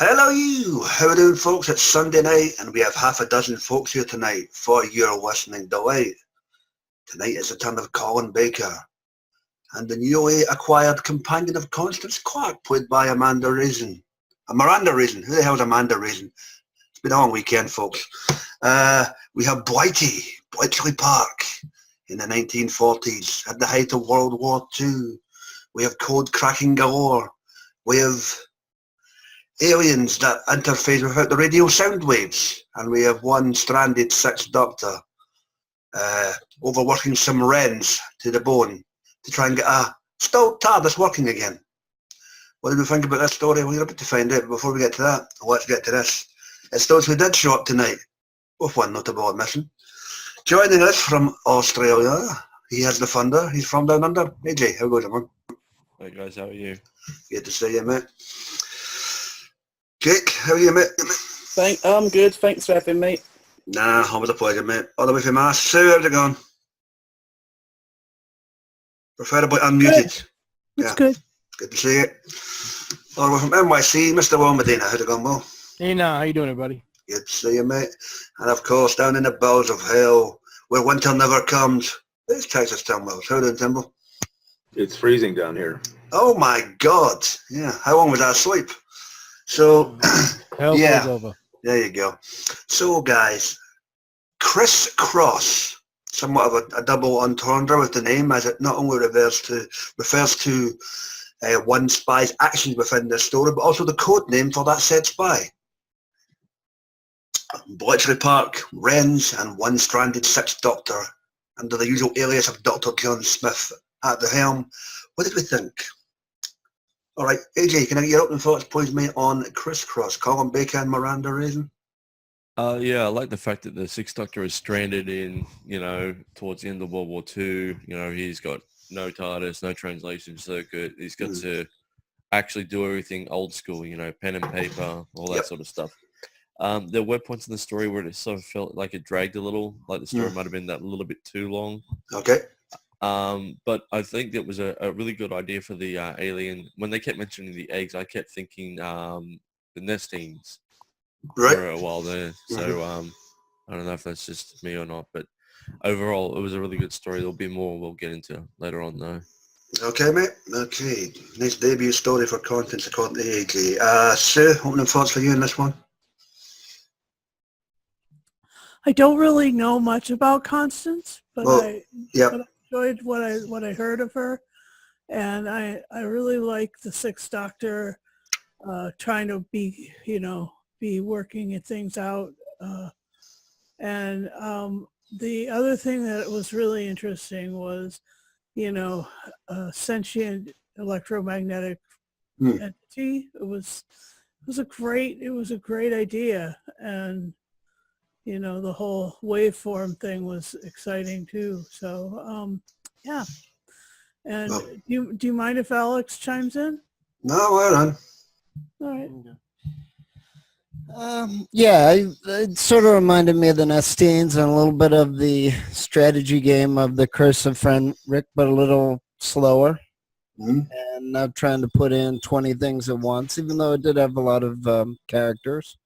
Hello you, how are you doing folks? It's Sunday night and we have half a dozen folks here tonight for your listening delight. Tonight is the turn of Colin Baker and the newly acquired companion of Constance Clarke, played by Miranda Raison. Miranda Raison, who the hell is Miranda Raison? It's been a long weekend folks. We have Bletchley Park in the 1940s at the height of World War II. We have code cracking galore. We have aliens that interface without the radio sound waves, and we have one stranded Sixth Doctor overworking some wrens to the bone to try and get a stalled TARDIS working again. What did we think about this story? Well, you're about to find out. Before we get to that, let's get to this. It's those who did show up tonight, with one notable admission. Joining us from Australia, he has the thunder. He's from down under. AJ, how goes it, man? Hey guys, how are you? Good to see you, mate. Jake, how are you, mate? I'm good. Thanks for having me. Nah, always a pleasure, mate. All the way from Mass. Sue, how's it going? Preferably unmuted. It's good. Good to see you. All the way from NYC, Mr. Will Medina. How's it going, Will? Hey, now, how you doing, everybody? Good to see you, mate. And of course, down in the bowels of hell, where winter never comes, it's Texas Town Wells. How are you doing, Timbo? It's freezing down here. Oh my God. Yeah. How long was that sleep? So, yeah, over. There you go. So, guys, Cris Cross, somewhat of a double entendre with the name, as it not only refers to one spy's actions within the story, but also the code name for that said spy. Bletchley Park, Wrens, and one stranded Sixth Doctor, under the usual alias of Dr. John Smith at the helm. What did we think? All right, AJ, can I get your opening thoughts, please, mate, on Cris Cross, Colin Baker and Miranda Raison? Yeah, I like the fact that the Sixth Doctor is stranded in, towards the end of World War II. He's got no TARDIS, no translation circuit. He's got to actually do everything old school, pen and paper, all that sort of stuff. There were points in the story where it sort of felt like it dragged a little, like the story might have been that little bit too long. Okay. But I think it was a really good idea for the alien. When they kept mentioning the eggs, I kept thinking the nestings for a while there. So I don't know if that's just me or not, but overall, it was a really good story. There'll be more we'll get into later on, though. Okay, mate. Okay. Nice debut story for Constance, according to AJ. Sue, opening thoughts for you in this one? I don't really know much about Constance, but I enjoyed what I heard of her, and I really like the Sixth Doctor trying to be working things out, and the other thing that was really interesting was a sentient electromagnetic entity. It was a great idea, and the whole waveform thing was exciting too. So, yeah. And do you mind if Alex chimes in? No, well done. All right. It sort of reminded me of the Nestines and a little bit of the strategy game of the Curse of Friend Rick, but a little slower. And not trying to put in 20 things at once, even though it did have a lot of characters.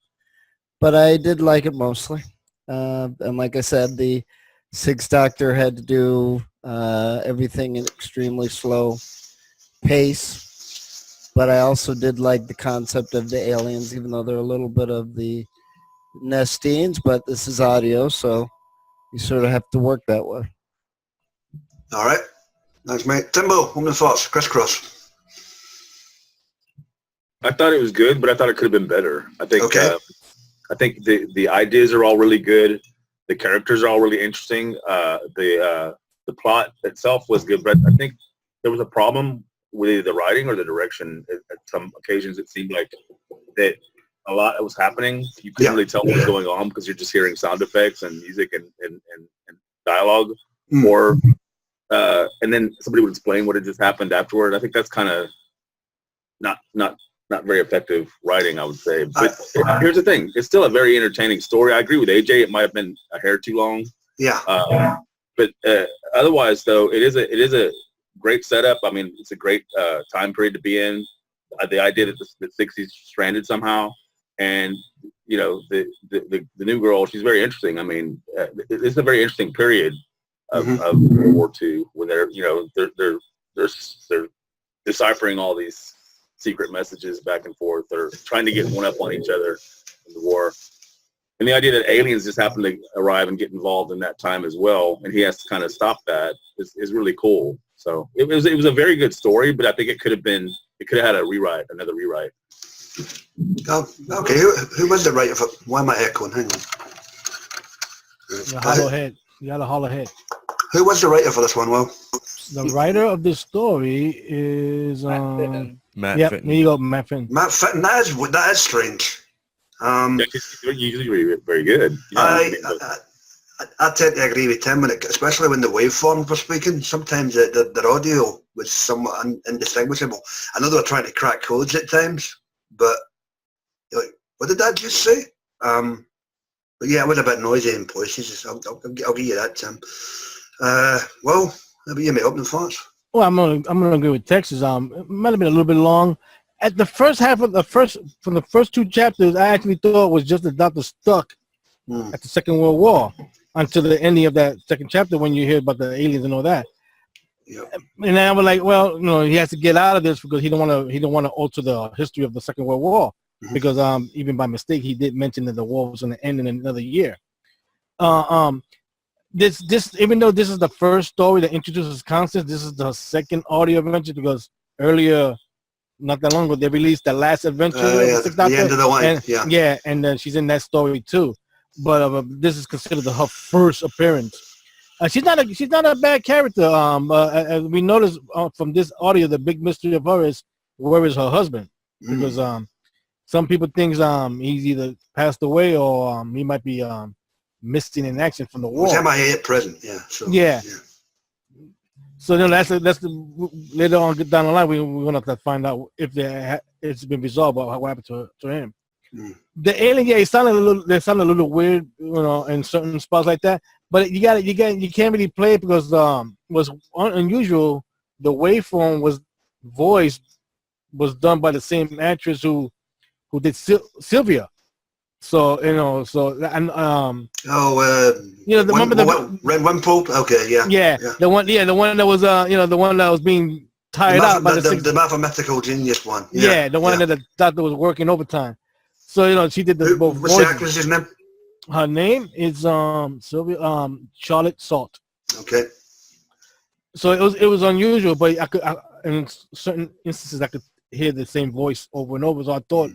But I did like it mostly. And like I said, the Sixth Doctor had to do everything in extremely slow pace. But I also did like the concept of the aliens, even though they're a little bit of the Nestines. But this is audio, so you sort of have to work that way. All right. Thanks, mate. Timbo, opening thoughts. Cris Cross. I thought it was good, but I thought it could have been better. I think the ideas are all really good. The characters are all really interesting. The plot itself was good, but I think there was a problem with either the writing or the direction. At some occasions, it seemed like that a lot was happening. You couldn't really tell what was going on because you're just hearing sound effects and music and dialogue. Or and then somebody would explain what had just happened afterward. I think that's kind of not very effective writing, I would say. But here's the thing. It's still a very entertaining story. I agree with AJ. It might have been a hair too long. Yeah. But otherwise, though, it is a great setup. It's a great time period to be in. The idea that the 60s stranded somehow and you know the new girl, she's very interesting. I mean, it's a very interesting period of World War II when they're deciphering all these secret messages back and forth. They're trying to get one up on each other in the war. And the idea that aliens just happen to arrive and get involved in that time as well, and he has to kind of stop that is really cool. So it was a very good story, but I think it could have had another rewrite. Oh, okay. Who was the writer for? Why am I echoing? Hang on. You got a hollow head. Who was the writer for this one, Will? The writer of this story is Matt yep, Fitton. there you go, Matt Fitton. Matt Fitton. That is strange. He's usually very good. You know, I tend to agree with Tim, especially when the waveforms were speaking. Sometimes their audio was somewhat indistinguishable. I know they were trying to crack codes at times, but like, what did that just say? But yeah, it was a bit noisy in places. I'll give you that, Tim. Well, maybe you may open thoughts. Well, I'm gonna agree with Texas. It might have been a little bit long. At the first half of from the first two chapters, I actually thought it was just the doctor stuck at the Second World War until the ending of that second chapter when you hear about the aliens and all that. Yep. And then I was like, well, he has to get out of this because he don't want to alter the history of the Second World War because even by mistake he did mention that the war was going to end in another year. This even though this is the first story that introduces Constance, this is the second audio adventure because earlier, not that long ago, they released the last adventure. The end of the line. And then she's in that story too. But this is considered her first appearance. She's not a bad character. As we noticed from this audio, the big mystery of her is where is her husband? Because some people think he's either passed away or he might be missing in action from the war. He's MIA at present. Yeah. So, yeah. So then that's later on down the line we're gonna have to find out if it's been resolved or what happened to him. The alien, it sounded a little weird, in certain spots like that. But you can't really play it because was unusual. The waveform voice was done by the same actress who did Sylvia. So remember the Red Wimple? Okay, yeah. The one that was the one that was being tied up by the mathematical genius one. The one that the doctor was working overtime. So she did both. What's the actress's name? Her name is Sylvia Charlotte Salt. Okay. So it was unusual, but in certain instances I could hear the same voice over and over. So I thought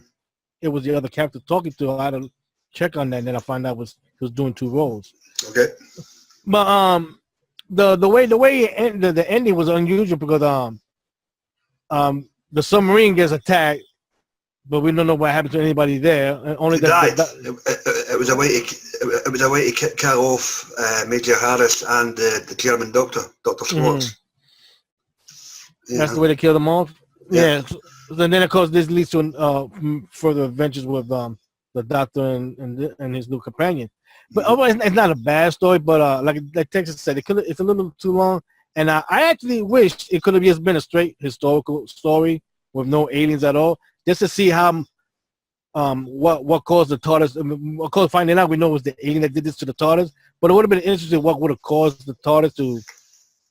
it was the other character talking to her. I had to check on that, and then I found out he was doing two roles. Okay. But the way it ended, the ending was unusual because the submarine gets attacked, but we don't know what happened to anybody there. Only died. It was a way to kill off Major Harris and the German doctor, Dr. Schwartz. That's the way they killed them off. Yeah. So then, of course, this leads to further adventures with the doctor and his new companion. But otherwise, it's not a bad story. But like Texas said, it's a little too long. And I actually wish it could have just been a straight historical story with no aliens at all, just to see how what caused the TARDIS. Of course, finding out we know it was the alien that did this to the TARDIS. But it would have been interesting what would have caused the TARDIS to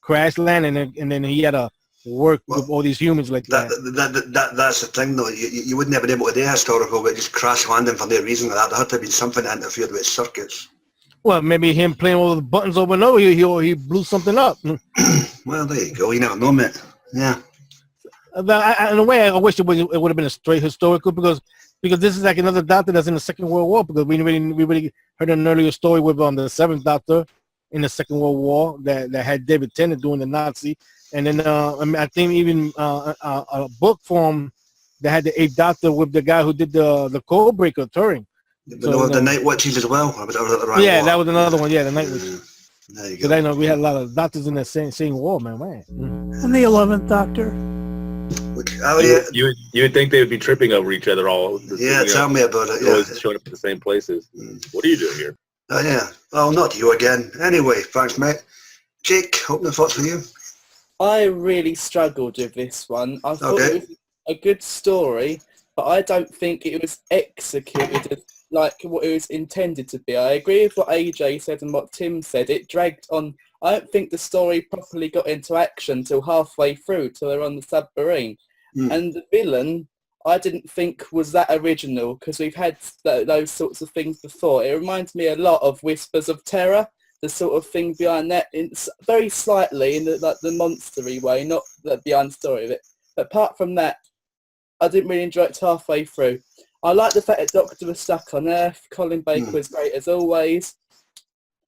crash land, and then he had to work with all these humans like that. That's the thing, though. You wouldn't have been able to do historical, but just crash landing for no reason like that. There had to have been something that interfered with circuits. Well, maybe him playing all the buttons over and over, he blew something up. Well, there you go. You never know, mate. Yeah. In a way, I wish it would have been a straight historical because this is like another doctor that's in the Second World War, because we really heard an earlier story with the Seventh Doctor in the Second World War that had David Tennant doing the Nazi. And then I think even a book form that had the Eighth Doctor with the guy who did the Code Breaker, Turing. The Night Watches as well. That was another one. Yeah, the Night Watches. Because I know we had a lot of doctors in that same war, man. And the 11th Doctor. You would think they would be tripping over each other all. Tell me about it. Always showing up at the same places. What are you doing here? Oh yeah. Oh, not you again. Anyway, thanks, mate. Jake, opening thoughts for you. I really struggled with this one. I thought it was a good story, but I don't think it was executed as like what it was intended to be. I agree with what AJ said and what Tim said. It dragged on. I don't think the story properly got into action till halfway through, till they're on the submarine. And the villain, I didn't think was that original, because we've had those sorts of things before. It reminds me a lot of Whispers of Terror, the sort of thing behind that, very slightly in the monstery way, not the behind story of it. But apart from that, I didn't really enjoy it halfway through. I like the fact that Doctor was stuck on Earth. Colin Baker was great as always.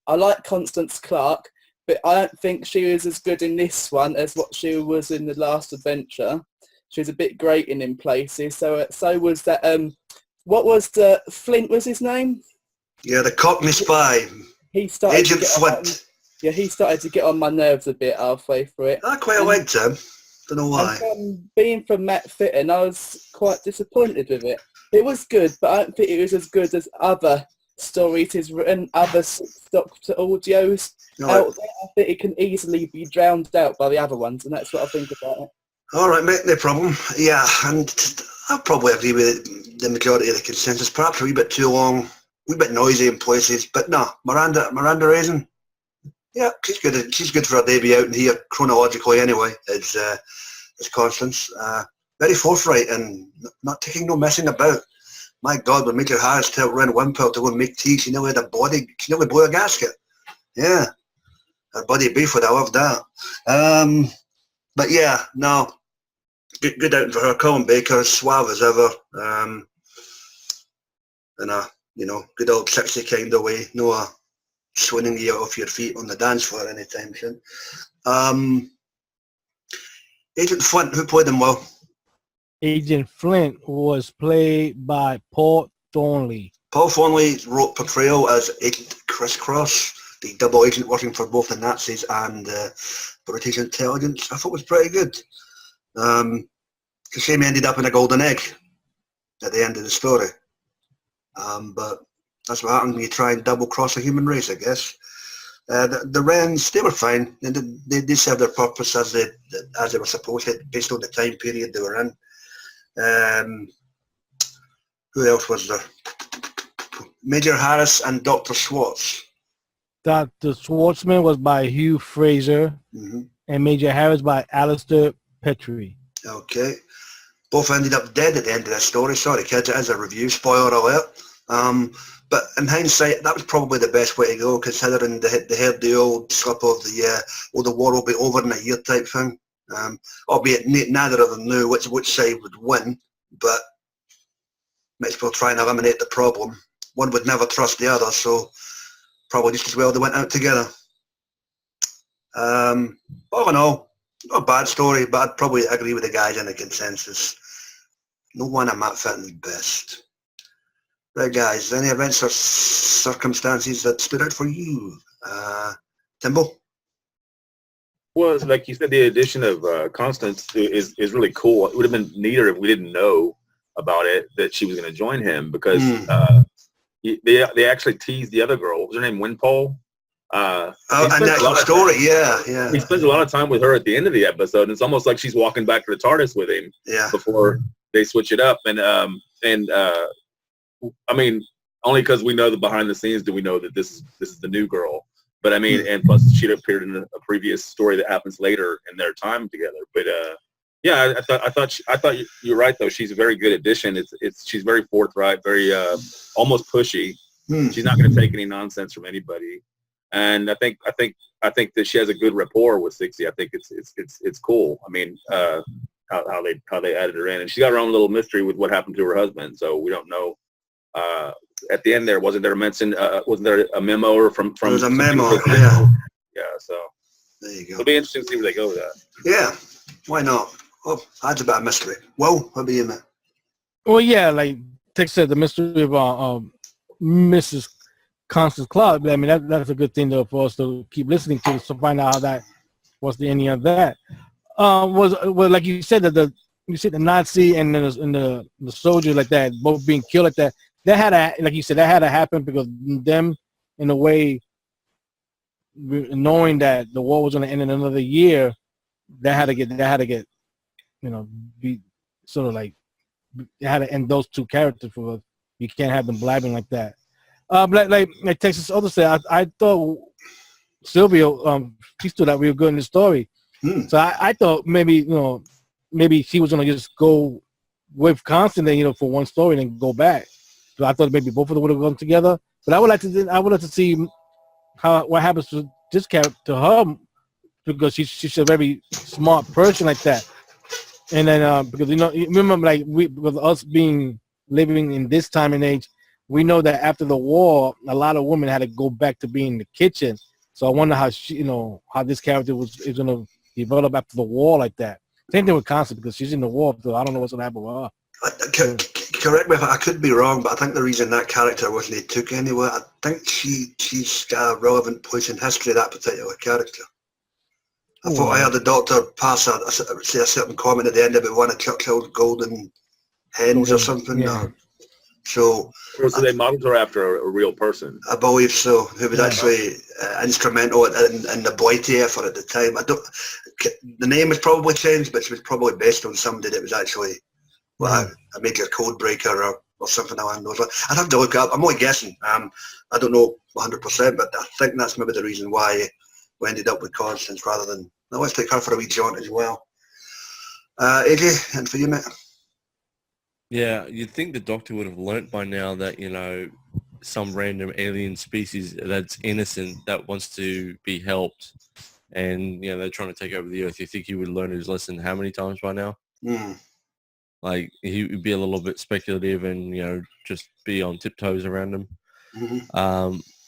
I like Constance Clarke, but I don't think she was as good in this one as what she was in the last adventure. She was a bit grating in places. So was that. What was the Flint? Was his name? Yeah, the Cockney spy. He started Agent Flint. He started to get on my nerves a bit halfway through it. I quite liked him. Don't know why. And being from Matt Fitton, I was quite disappointed with it. It was good, but I don't think it was as good as other stories he's written, other Doctor audios out there. I think it can easily be drowned out by the other ones, and that's what I think about it. All right, mate, no problem. Yeah, and I'll probably agree with the majority of the consensus. Perhaps a wee bit too long, a wee bit noisy in places, but no, Miranda Raison, yeah, she's good. She's good for her debut out in here chronologically anyway. As Constance, very forthright and not taking no messing about. My God, when Major Harris tell Ren Wimpole to go and make tea, she nearly had a body. She nearly blew a gasket. Yeah, her body beef would. I love that. But yeah, no. Good outing for her. Colin Baker, suave as ever, in a good old sexy kind of way. No swinging you off your feet on the dance floor anytime soon. Agent Flint, who played him well? Agent Flint was played by Paul Thornley. Paul Thornley's portrayal as Agent Cris Cross, the double agent working for both the Nazis and British intelligence, I thought was pretty good. It's a shame he ended up in a golden egg at the end of the story. But that's what happens when you try and double cross a human race, I guess. The Wrens, they were fine. They did serve their purpose as they were supposed to, based on the time period they were in. Who else was there? Major Harris and Dr. Schwartz. Dr. Schwartzman was by Hugh Fraser, and Major Harris by Alistair Petrie. Okay. Both ended up dead at the end of that story. Sorry, kids, it is a review. Spoiler alert. But in hindsight, that was probably the best way to go, considering they heard the old slip of the war will be over in a year type thing. Albeit neither of them knew which side would win, but might as well try and eliminate the problem. One would never trust the other, so probably just as well they went out together. All in all, not a bad story, but I'd probably agree with the guys in the consensus. No one of Matt Fitton's best. Right, guys, any events or circumstances that stood out for you? Timbo? Well, like you said, the addition of Constance is really cool. It would have been neater if we didn't know about it, that she was going to join him, because they actually teased the other girl. What was her name? Wimpole? And that story, yeah. He spends a lot of time with her at the end of the episode, and it's almost like she's walking back to the TARDIS with him before they switch it up. And I mean, only because we know the behind the scenes do we know that this is the new girl. But I mean, and plus she'd appeared in a previous story that happens later in their time together. But yeah, I thought you're right though. She's a very good addition. She's very forthright, very almost pushy. She's not going to take any nonsense from anybody. And I think that she has a good rapport with 60. I think it's cool. I mean, how they added her in, and she got her own little mystery with what happened to her husband. So we don't know. At the end there, wasn't there a memo or from there was a memo, yeah. So there you go. It'll be interesting to see where they go with that. Yeah, why not? Oh, that's a bit of mystery. Well, what about you, man? Well, yeah, like Tech said, the mystery of Mrs. Constance Clarke. I mean, that's a good thing though for us to keep listening to find out how that what's the ending of that. Was like you said that the Nazi and the soldier like that both being killed like that. That had to, like you said, that had to happen because them, in a way, knowing that the war was going to end in another year, that had to get, be sort of like had to end those two characters for us. You can't have them blabbing like that. But like Texas Other said, I thought Sylvia, she stood out real good in the story. So I thought maybe maybe she was gonna just go with Constance, for one story and then go back. So I thought maybe both of them would have gone together. But I would like to see what happens to this character, to her, because she's a very smart person like that. And then because remember, like with us living in this time and age, we know that after the war, a lot of women had to go back to being in the kitchen. So I wonder how how this character is gonna develop after the war like that. Same thing with Constance, because she's in the war, so I don't know what's gonna happen with her. Correct me if I could be wrong, but I think the reason that character wasn't took anywhere, I think she's got a relevant place in history, that particular character. I thought I heard the Doctor pass say a certain comment at the end about one of Churchill's golden hens or something. Yeah. So they modeled her after a real person. I believe so. Who was actually instrumental in the Blighty effort at the time. The name has probably changed, but she was probably based on somebody that was actually a major code breaker or something along those lines. I'd have to look up. I'm only guessing. I don't know 100%, but I think that's maybe the reason why we ended up with Constance rather than. Now let's take her for a wee jaunt as well. AJ, and for you, mate. Yeah, you'd think the Doctor would have learnt by now that, some random alien species that's innocent that wants to be helped and, they're trying to take over the Earth. You think he would learn his lesson how many times by now? Like, he would be a little bit speculative and, just be on tiptoes around them.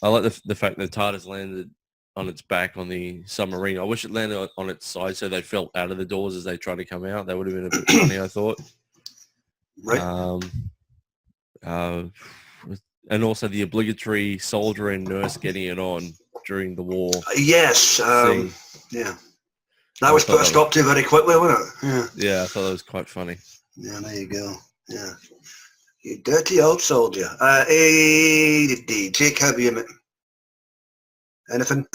I like the fact that TARDIS landed on its back on the submarine. I wish it landed on its side so they fell out of the doors as they tried to come out. That would have been a bit funny, I thought. Right. And also the obligatory soldier and nurse getting it on during the war. Yes. Yeah. That was put a stop to very quickly, wasn't it? Yeah. Yeah, I thought that was quite funny. Yeah, there you go. Yeah. You dirty old soldier. Jake, how about you, mate? Anything?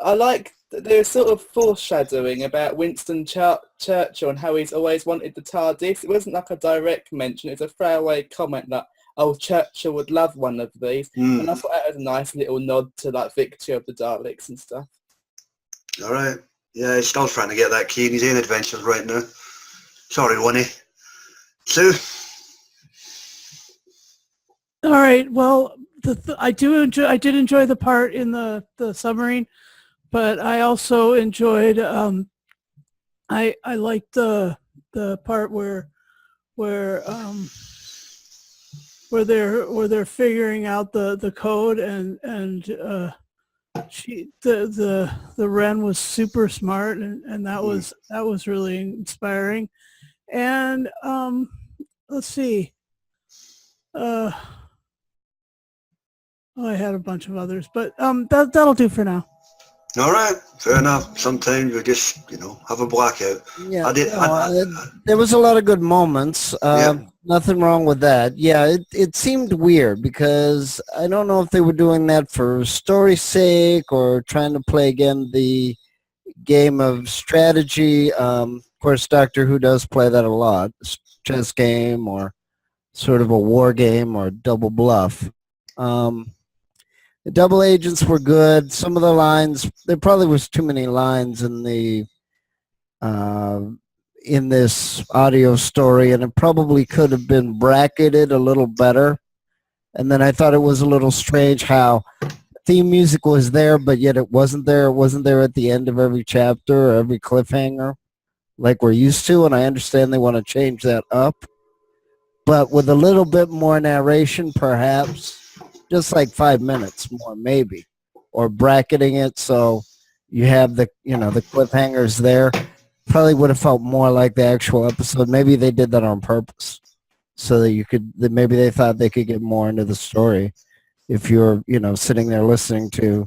I like there's sort of foreshadowing about Winston Churchill and how he's always wanted the TARDIS. It wasn't like a direct mention. It's a throwaway comment that, Churchill would love one of these. And I thought that was a nice little nod to, like, Victory of the Daleks and stuff. All right. Yeah, he's still trying to get that key. He's in adventures right now. Sorry, Winnie. Sue? All right. Well, I did enjoy the part in the submarine, but I also enjoyed. I liked the part where they're figuring out the code and the WREN was super smart and that was really inspiring. And let's see. I had a bunch of others, but that'll do for now. All right, fair enough. Sometimes we just, have a blackout. Yeah, there was a lot of good moments. Nothing wrong with that. Yeah, it seemed weird because I don't know if they were doing that for story's sake or trying to play again the game of strategy. Of course, Doctor Who does play that a lot, chess game or sort of a war game or double bluff. The double agents were good. Some of the lines, there probably was too many lines in the in this audio story, and it probably could have been bracketed a little better. And then I thought it was a little strange how theme music was there, but yet it wasn't there. It wasn't there at the end of every chapter or every cliffhanger like we're used to, and I understand they want to change that up. But with a little bit more narration, perhaps, just like 5 minutes more maybe, or bracketing it so you have the, the cliffhangers there. Probably would have felt more like the actual episode. Maybe they did that on purpose so that maybe they thought they could get more into the story if you're, sitting there listening to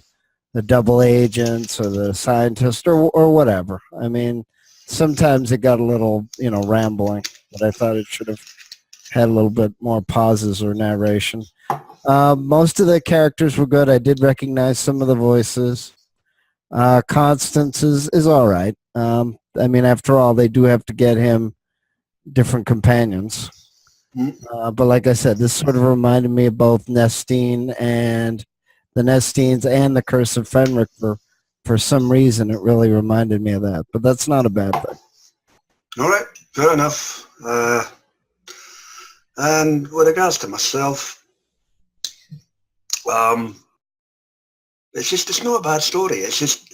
the double agents or the scientist or whatever. I mean, sometimes it got a little, rambling, but I thought it should have had a little bit more pauses or narration. Most of the characters were good. I did recognize some of the voices. Constance is all right. I mean, after all, they do have to get him different companions. But like I said, this sort of reminded me of both Nestine and the Nestines and the Curse of Fenric. For some reason, it really reminded me of that. But that's not a bad thing. All right, fair enough. And with regards to myself, it's not a bad story. It's just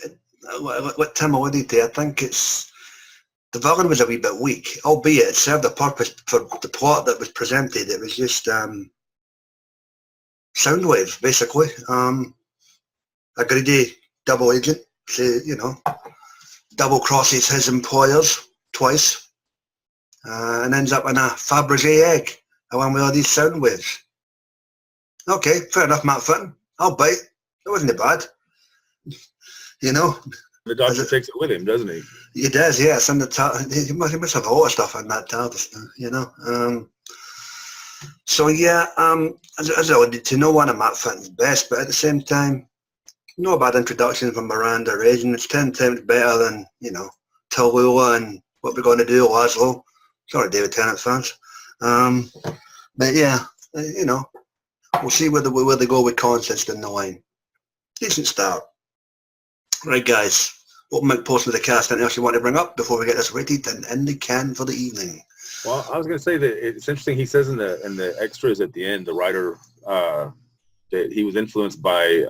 what Tim alluded to. I think the villain was a wee bit weak, albeit it served a purpose for the plot that was presented. It was just Soundwave, basically. A greedy double agent, double crosses his employers twice, and ends up in a Fabergé egg along with all these sound waves. Okay, fair enough, Matt Fitton. I'll bite. It wasn't bad. The Doctor takes it with him, doesn't he? He does, yes. And he must have a lot of stuff in that TARDIS, So yeah, as I alluded to, no one of Matt Fitton's best, but at the same time, no bad introduction from Miranda Raison. It's 10 times better than, Tallulah and What We're Going to Do, Laszlo. Sorry, David Tennant fans. But yeah, we'll see where they go with Constance down the line. Decent start. Right, guys. Open mic portion of the cast. Anything else you want to bring up before we get this rated and in the can for the evening? Well, I was going to say that it's interesting. He says in the extras at the end, the writer, that he was influenced by,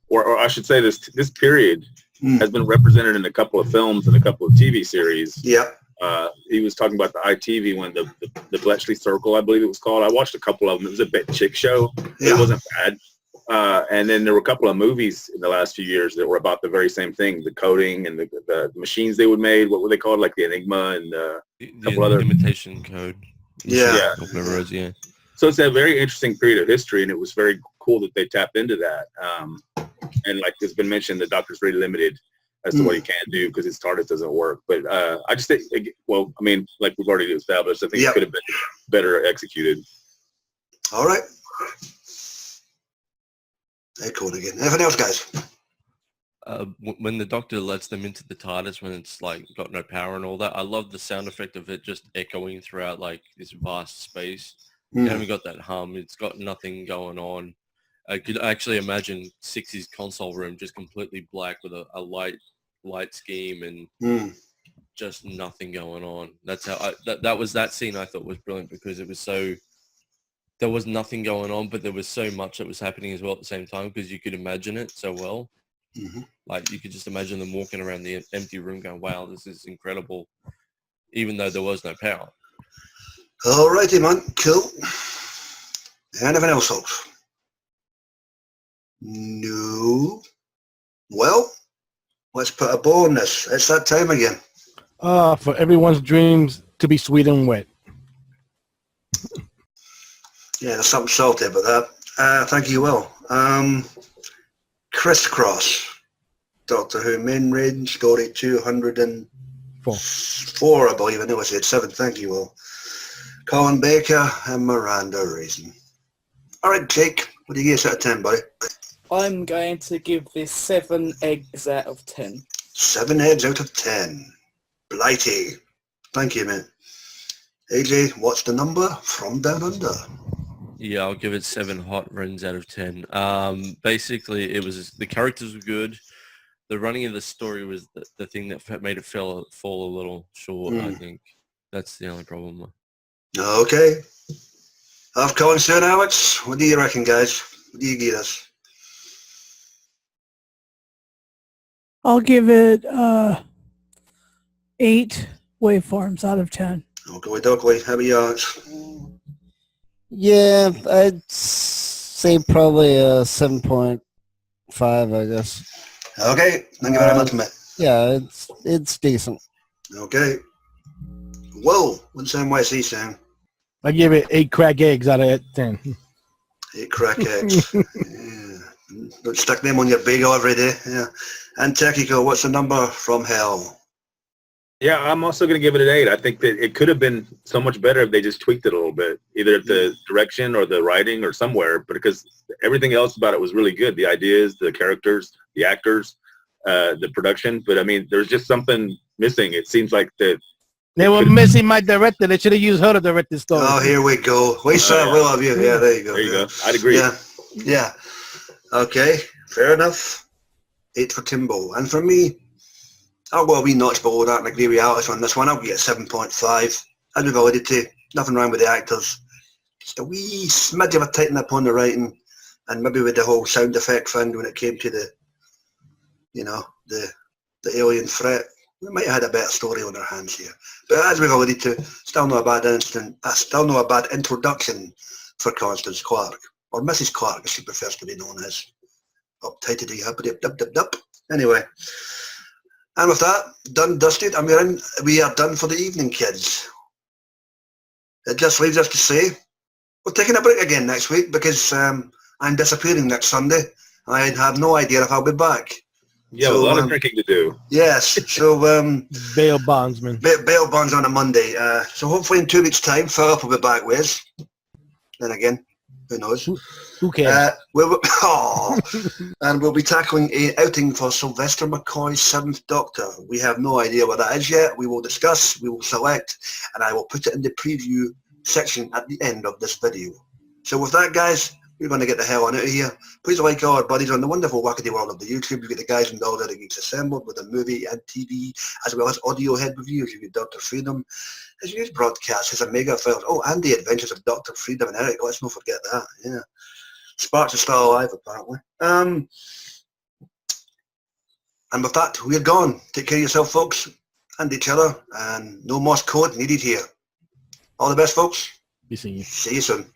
or I should say this period has been represented in a couple of films and a couple of TV series. Yep. He was talking about the ITV one, the Bletchley Circle, I believe it was called. I watched a couple of them. It was a bit chick show. Yeah. It wasn't bad. And then there were a couple of movies in the last few years that were about the very same thing, the coding and the machines they would made. What were they called? Like the Enigma and a couple other. Imitation code. Yeah. Whatever it is, yeah. So it's a very interesting period of history, and it was very cool that they tapped into that. And like it's been mentioned, the Doctor's very limited as to what he can do because his TARDIS doesn't work. But I just think, well, I mean, like we've already established, I think it could have been better executed. All right. Echoed again. Anything else, guys? When the Doctor lets them into the TARDIS when it's like got no power and all that, I love the sound effect of it just echoing throughout like this vast space. You haven't got that hum. It's got nothing going on. I could actually imagine Six's console room just completely black with a light scheme and just nothing going on. That's how that scene I thought was brilliant because it was so. There was nothing going on, but there was so much that was happening as well at the same time because you could imagine it so well. Like you could just imagine them walking around the empty room going, wow, this is incredible, even though there was no power. All righty, man. Cool. Anything else, folks? No. Well, let's put a bow on this. It's that time again. For everyone's dreams to be sweet and wet. Yeah, there's something salty about that. Thank you, Will. Cris Cross, Doctor Who, main rating, story 204, I believe. I know I said 7. Thank you, Will. Colin Baker and Miranda Raison. All right, Jake, what do you give us out of 10, buddy? I'm going to give this 7 eggs out of 10. 7 eggs out of 10. Blighty. Thank you, mate. AJ, what's the number from down under? Yeah, I'll give it 7 hot runs out of 10. Basically, the characters were good. The running of the story was the thing that made it fall a little short, I think. That's the only problem. Okay. I've Colin soon, Alex. What do you reckon, guys? What do you give us? I'll give it 8 waveforms out of 10. Okay, Douglas, how about you, Alex? Yeah, I'd say probably a 7.5, I guess. Okay, thank you very much, mate. Yeah, it's decent. Okay. Whoa, what's NYC saying? I give it 8 crack eggs out of 10. 8 crack eggs. Yeah. Don't stick them on your bagel every day. Yeah. And Technical, what's the number from hell? Yeah, I'm also going to give it an 8. I think that it could have been so much better if they just tweaked it a little bit, either the direction or the writing or somewhere, but because everything else about it was really good. The ideas, the characters, the actors, the production. But, I mean, there's just something missing. It seems like the They were missing my director. They should have used her to direct this story. Oh, here we go. We saw will of you. Yeah, there you go. There you go. I'd agree. Yeah. Okay, fair enough. 8 for Timbo. And for me, I'll go a wee notch below that and agree with Alice on this one. I'll get 7.5. As we've alluded to, nothing wrong with the actors. Just a wee smidge of a tighten up on the writing, and maybe with the whole sound effect thing when it came to the, the alien threat. We might have had a better story on our hands here. But as we've alluded to, still not a bad introduction for Constance Clarke, or Mrs Clarke as she prefers to be known as. Up-tightity, up-dip-dip-dip-dip. Anyway. And with that, done, dusted, and we are done for the evening, kids. It just leaves us to say, we're taking a break again next week because I'm disappearing next Sunday. I have no idea if I'll be back. Yeah, so, a lot of drinking to do. Yes, so... bail bondsman. Bail bonds on a Monday. So hopefully in 2 weeks' time, Philip will be back with us. Then again, who knows? Who cares? And we'll be tackling an outing for Sylvester McCoy's 7th Doctor. We have no idea what that is yet. We will discuss, we will select, and I will put it in the preview section at the end of this video. So with that, guys, we're going to get the hell on out of here. Please like all our buddies on the wonderful wackety world of the YouTube. You get the guys and dolls that the geeks assembled with a movie and TV, as well as audio head reviews. You get Dr. Freedom, his news broadcast, his Omega Files. Oh, and the Adventures of Dr. Freedom and Eric. Let's not forget that. Yeah. Sparks are still alive, apparently. And with that, we're gone. Take care of yourself, folks, and each other. And no Morse code needed here. All the best, folks. Be seeing you. See you soon.